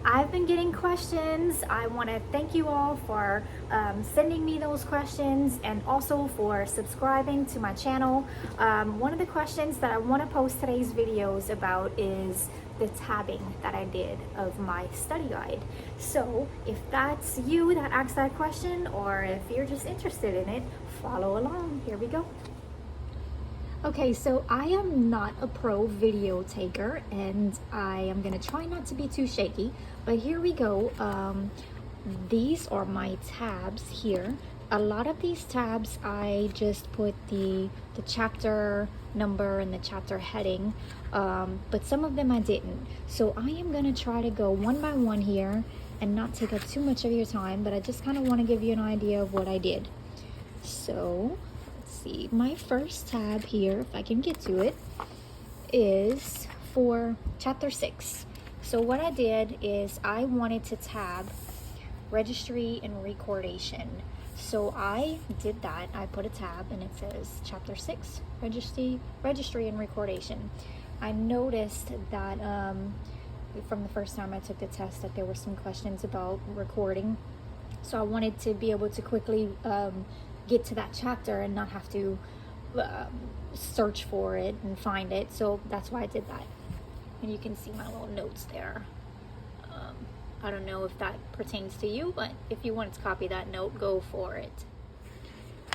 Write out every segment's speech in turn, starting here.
I've been getting questions. I want to thank you all for sending me those questions and also for subscribing to my channel. One of the questions that I want to post today's videos about is the tabbing that I did of my study guide. So if that's you that asked that question, or if you're just interested in it, follow along. Here we go. Okay, so I am not a pro video taker and I am gonna try not to be too shaky, but here we go. These are my tabs here. A lot of these tabs I just put the chapter number and the chapter heading, but some of them I didn't. So I am gonna try to go one by one here and not take up too much of your time, but I just kind of want to give you an idea of what I did. So see, my first tab here, if I can get to it, is for chapter 6. So what I did is I wanted to tab registry and recordation. So I did that. I put a tab and it says chapter 6, registry and recordation. I noticed that from the first time I took the test that there were some questions about recording. So I wanted to be able to quickly get to that chapter and not have to search for it and find it. So that's why I did that. And you can see my little notes there. I don't know if that pertains to you, but if you wanted to copy that note, go for it.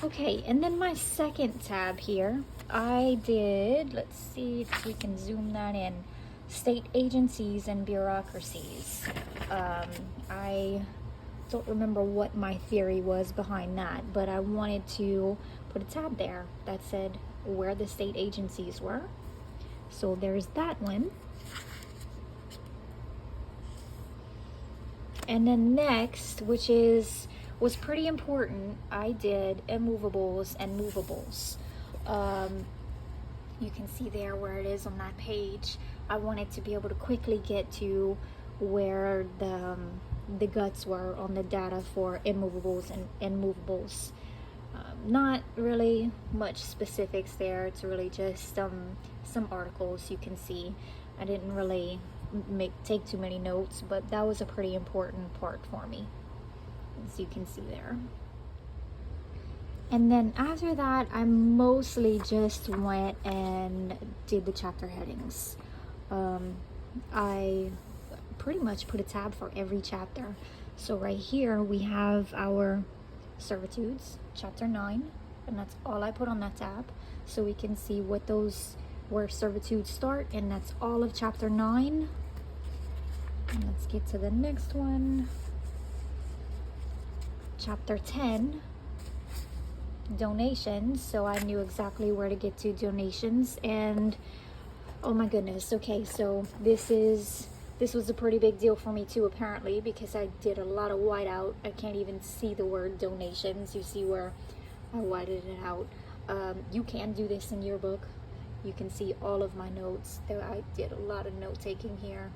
Okay, and then my second tab here, I did, let's see if we can zoom that in, state agencies and bureaucracies. I don't remember what my theory was behind that, but I wanted to put a tab there that said where the state agencies were. So there's that one. And then next, which was pretty important, I did immovables and movables. You can see there where it is on that page. I wanted to be able to quickly get to where the guts were on the data for immovables and movables. Not really much specifics there. It's really just some articles you can see. I didn't really take too many notes, but that was a pretty important part for me, as you can see there. And then after that, I mostly just went and did the chapter headings. I pretty much put a tab for every chapter. So right here we have our servitudes, chapter 9, and that's all I put on that tab. So we can see where servitudes start, and that's all of chapter 9. And let's get to the next one. Chapter 10, donations. So I knew exactly where to get to donations, and oh my goodness. Okay, so this was a pretty big deal for me too, apparently, because I did a lot of whiteout. I can't even see the word donations. You see where I whited it out. You can do this in your book. You can see all of my notes. I did a lot of note taking here.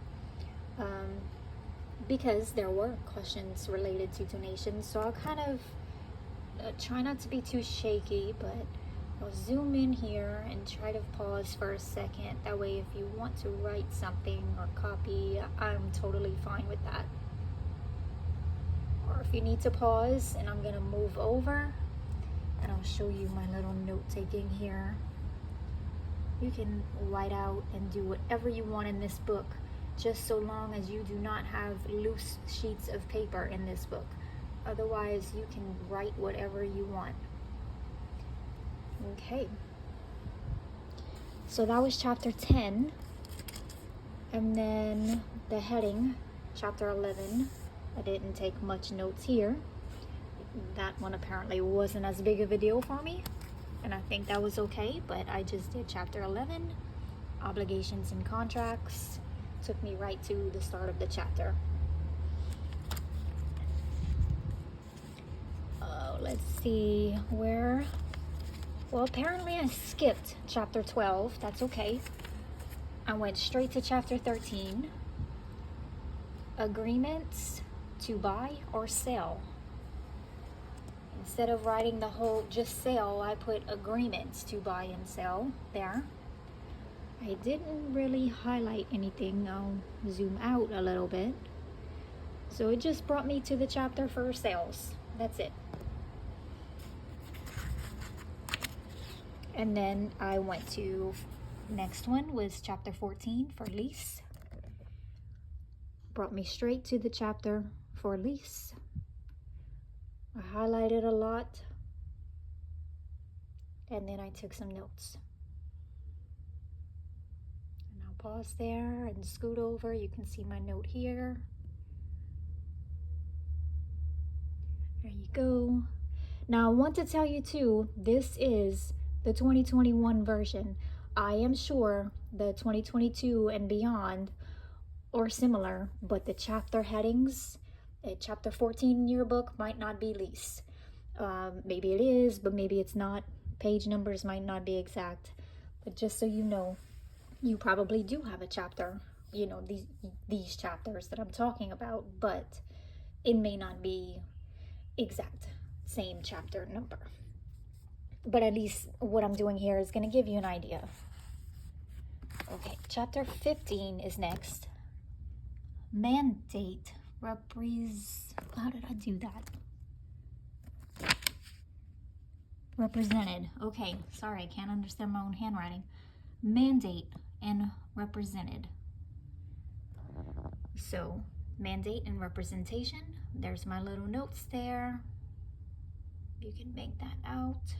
Because there were questions related to donations, so I'll kind of try not to be too shaky, but I'll zoom in here and try to pause for a second. That way if you want to write something or copy, I'm totally fine with that. Or if you need to pause, and I'm gonna move over and I'll show you my little note taking here. You can white out and do whatever you want in this book, just so long as you do not have loose sheets of paper in this book. Otherwise, you can write whatever you want. Okay. So that was chapter 10. And then the heading, chapter 11. I didn't take much notes here. That one apparently wasn't as big of a deal for me, and I think that was okay, but I just did chapter 11, obligations and contracts. Took me right to the start of the chapter. Let's see where. Well, apparently I skipped chapter 12. That's okay. I went straight to chapter 13. Agreements to buy or sell. Instead of writing the whole just sell, I put agreements to buy and sell there. I didn't really highlight anything. I'll zoom out a little bit. So it just brought me to the chapter for sales. That's it. And then I went to, next one was chapter 14 for lease. Brought me straight to the chapter for lease. I highlighted a lot. And then I took some notes. And I'll pause there and scoot over. You can see my note here. There you go. Now I want to tell you too, this is the 2021 version. I am sure the 2022 and beyond or similar, but the chapter headings, chapter 14 in your book might not be lease. Maybe it is, but maybe it's not. Page numbers might not be exact. But just so you know, you probably do have a chapter, you know, these chapters that I'm talking about, but it may not be exact same chapter number. But at least what I'm doing here is going to give you an idea. Okay, chapter 15 is next. Mandate how did I do that? Represented. Okay, sorry, I can't understand my own handwriting. Mandate and represented. So, mandate and representation. There's my little notes there. You can make that out.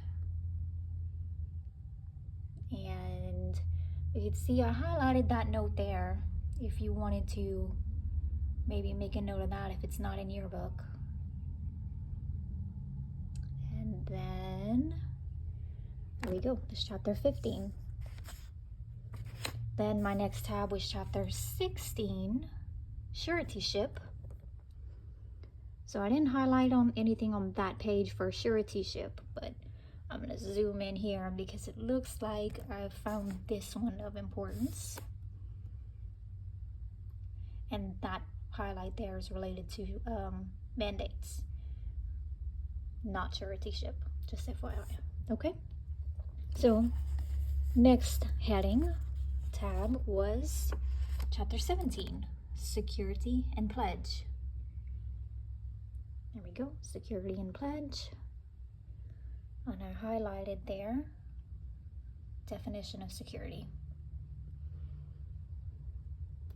And you can see I highlighted that note there if you wanted to maybe make a note of that if it's not in your book. And then there we go, this chapter 15. Then my next tab was chapter 16, suretyship. So I didn't highlight on anything on that page for suretyship, but I'm going to zoom in here because it looks like I found this one of importance. And that highlight there is related to mandates, not suretyship, just FYI. Okay, so next heading tab was chapter 17, security and pledge. There we go, security and pledge. And I highlighted there, definition of security.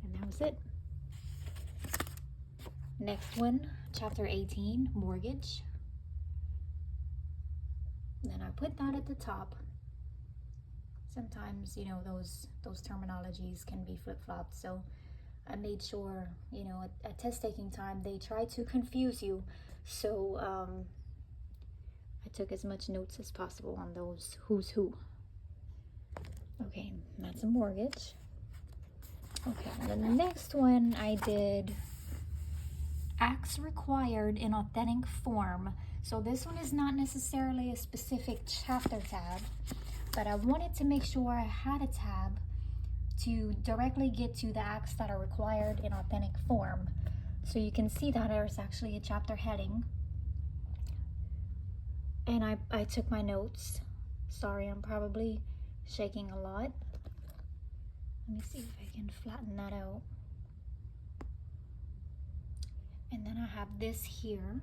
And that was it. Next one, chapter 18, mortgage. Then I put that at the top. Sometimes, you know, those terminologies can be flip-flopped. So I made sure, you know, at test taking time, they try to confuse you. So I took as much notes as possible on those who's who. Okay, that's a mortgage. Okay, and then the next one I did acts required in authentic form. So this one is not necessarily a specific chapter tab, but I wanted to make sure I had a tab to directly get to the acts that are required in authentic form. So you can see that there's actually a chapter heading. And I took my notes. Sorry, I'm probably shaking a lot. Let me see if I can flatten that out. And then I have this here.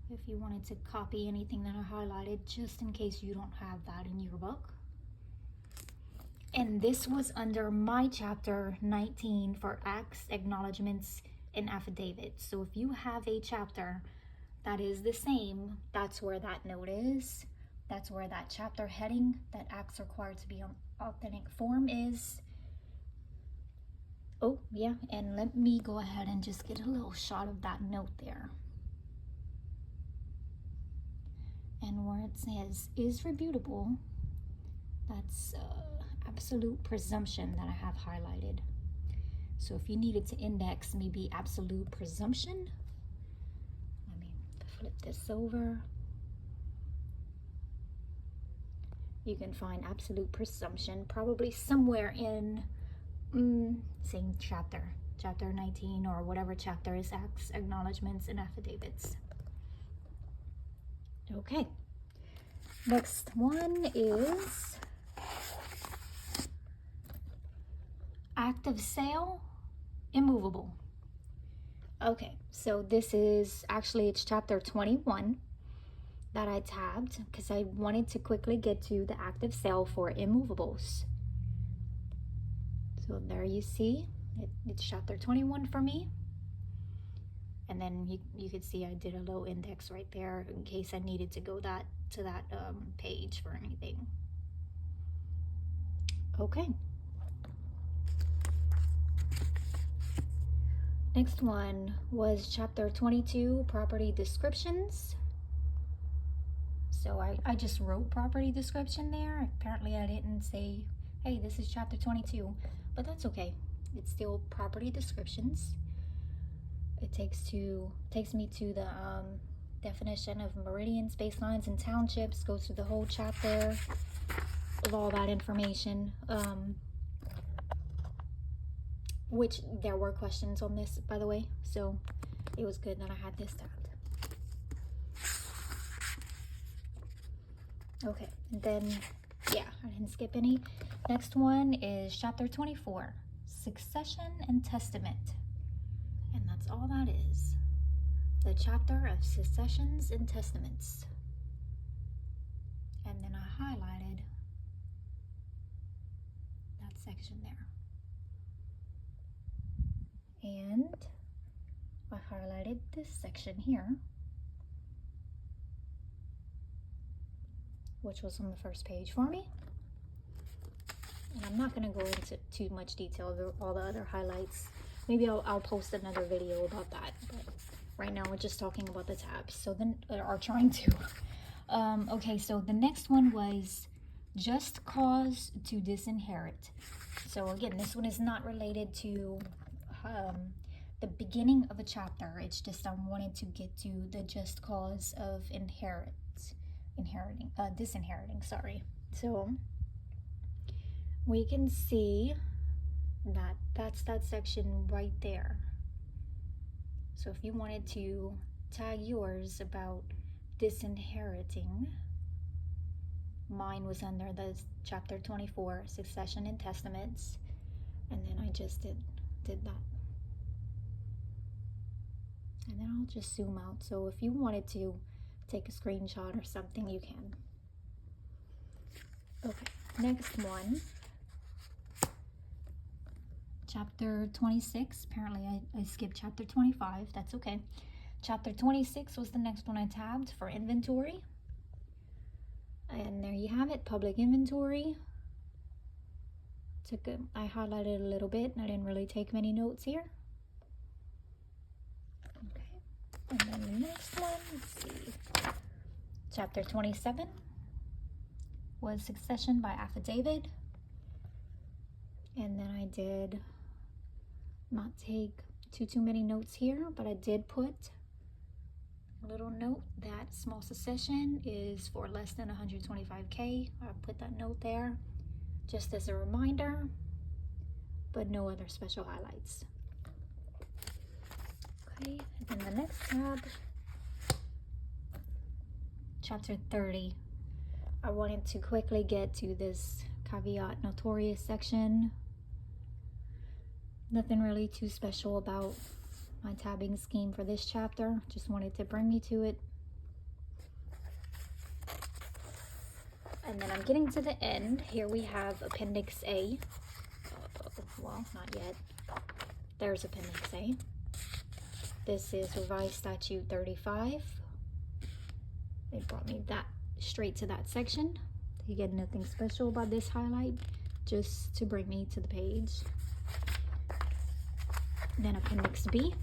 If you wanted to copy anything that I highlighted, just in case you don't have that in your book. And this was under my chapter 19 for acts, acknowledgements, and affidavits. So if you have a chapter that is the same, that's where that note is. That's where that chapter heading, that acts required to be on authentic form is. Oh, yeah, and let me go ahead and just get a little shot of that note there. And where it says is rebutable, that's absolute presumption that I have highlighted. So if you needed to index maybe absolute presumption, let me flip this over. You can find absolute presumption probably somewhere in same chapter 19 or whatever chapter is acts, acknowledgements, and affidavits. Okay, next one is act of sale immovable. Okay, so this is actually, it's chapter 21 that I tabbed because I wanted to quickly get to the active sale for immovables. So there you see, it's chapter 21 for me. And then you could see I did a little index right there in case I needed to go to that page for anything. Okay. Next one was chapter 22, property descriptions. So I just wrote property description there. Apparently I didn't say, hey, this is chapter 22, but that's okay. It's still property descriptions. It takes me to the definition of meridians, baselines, and townships, goes through the whole chapter of all that information. Which there were questions on this, by the way, so it was good that I had this tabbed. Okay, and then, yeah, I didn't skip any. Next one is chapter 24, succession and testament. And that's all that is. The chapter of successions and testaments. And then I highlighted that section there. And I highlighted this section here, which was on the first page for me. And I'm not going to go into too much detail of all the other highlights. Maybe I'll post another video about that. But right now we're just talking about the tabs. So then, or trying to. Okay, so the next one was just cause to disinherit. So again, this one is not related to the beginning of a chapter. It's just I wanted to get to the just cause of disinheriting, sorry. So we can see that that's that section right there. So if you wanted to tag yours about disinheriting, mine was under the chapter 24, succession and testaments, and then I just did that. And then I'll just zoom out. So if you wanted to take a screenshot or something, you can. Okay, next one. Chapter 26. Apparently I skipped chapter 25. That's okay. Chapter 26 was the next one I tabbed for inventory. And there you have it, public inventory. I highlighted a little bit, and I didn't really take many notes here. And then the next one, let's see. Chapter 27 was succession by affidavit. And then I did not take too many notes here, but I did put a little note that small succession is for less than 125K. I put that note there just as a reminder, but no other special highlights. Okay, and then the next tab, chapter 30. I wanted to quickly get to this caveat notorious section. Nothing really too special about my tabbing scheme for this chapter. Just wanted to bring you to it. And then I'm getting to the end. Here we have Appendix A. Well, not yet. There's Appendix A. This is Revised Statute 35. It brought me that straight to that section. You get nothing special about this highlight, just to bring me to the page. Then Appendix B,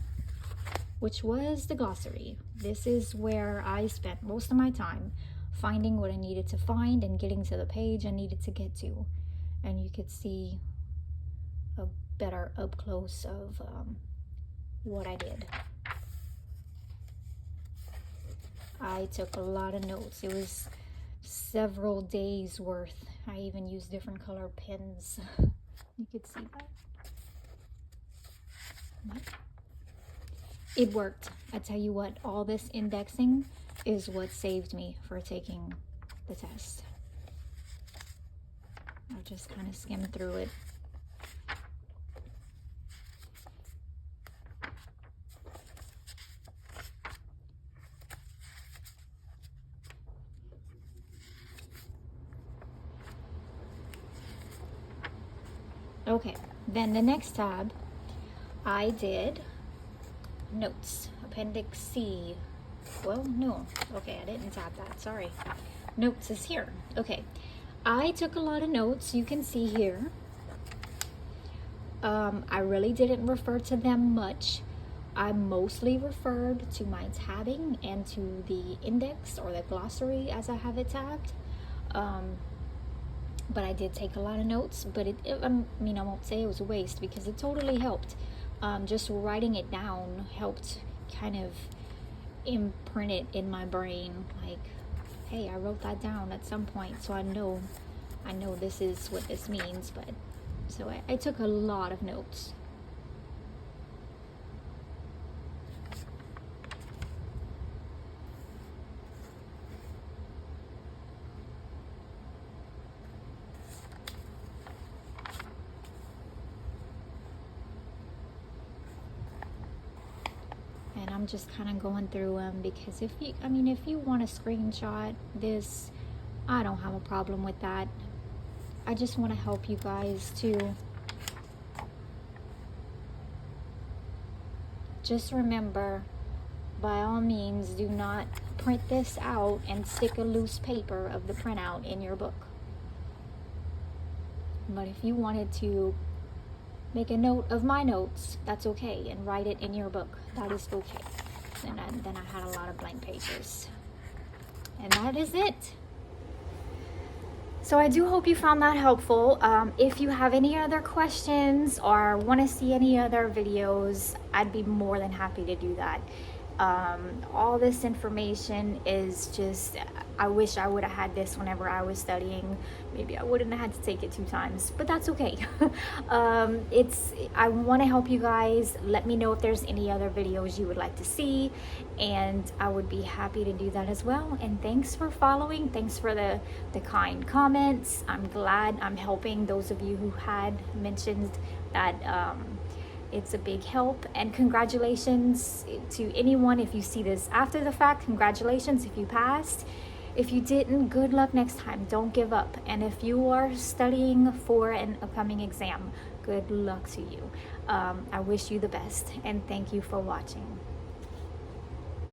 which was the glossary. This is where I spent most of my time finding what I needed to find and getting to the page I needed to get to. And you could see a better up close of what I did. I took a lot of notes. It was several days worth. I even used different color pens. You could see that. It worked. I tell you what, all this indexing is what saved me for taking the test. I just kind of skimmed through it. Okay, then the next tab, I did notes, Appendix C. Well, no, okay, I didn't tab that, sorry. Notes is here. Okay, I took a lot of notes, you can see here. I really didn't refer to them much. I mostly referred to my tabbing and to the index or the glossary as I have it tabbed. But I did take a lot of notes, but I mean, I won't say it was a waste because it totally helped. Just writing it down helped kind of imprint it in my brain, like, hey, I wrote that down at some point, so I know this is what this means. But so I took a lot of notes. And I'm just kind of going through them because if you want to screenshot this, I don't have a problem with that. I just want to help you guys too. Just remember, by all means, do not print this out and stick a loose paper of the printout in your book. But if you wanted to make a note of my notes, that's okay, and write it in your book, that is okay. Then I had a lot of blank pages. And that is it. So I do hope you found that helpful. If you have any other questions or want to see any other videos, I'd be more than happy to do that. All this information is just, I wish I would have had this whenever I was studying. Maybe I wouldn't have had to take it 2 times, but that's okay. I want to help you guys. Let me know if there's any other videos you would like to see, and I would be happy to do that as well. And thanks for following. Thanks for the kind comments. I'm glad I'm helping those of you who had mentioned that it's a big help. And congratulations to anyone if you see this after the fact. Congratulations if you passed. If you didn't, good luck next time. Don't give up. And if you are studying for an upcoming exam, good luck to you. I wish you the best, and thank you for watching.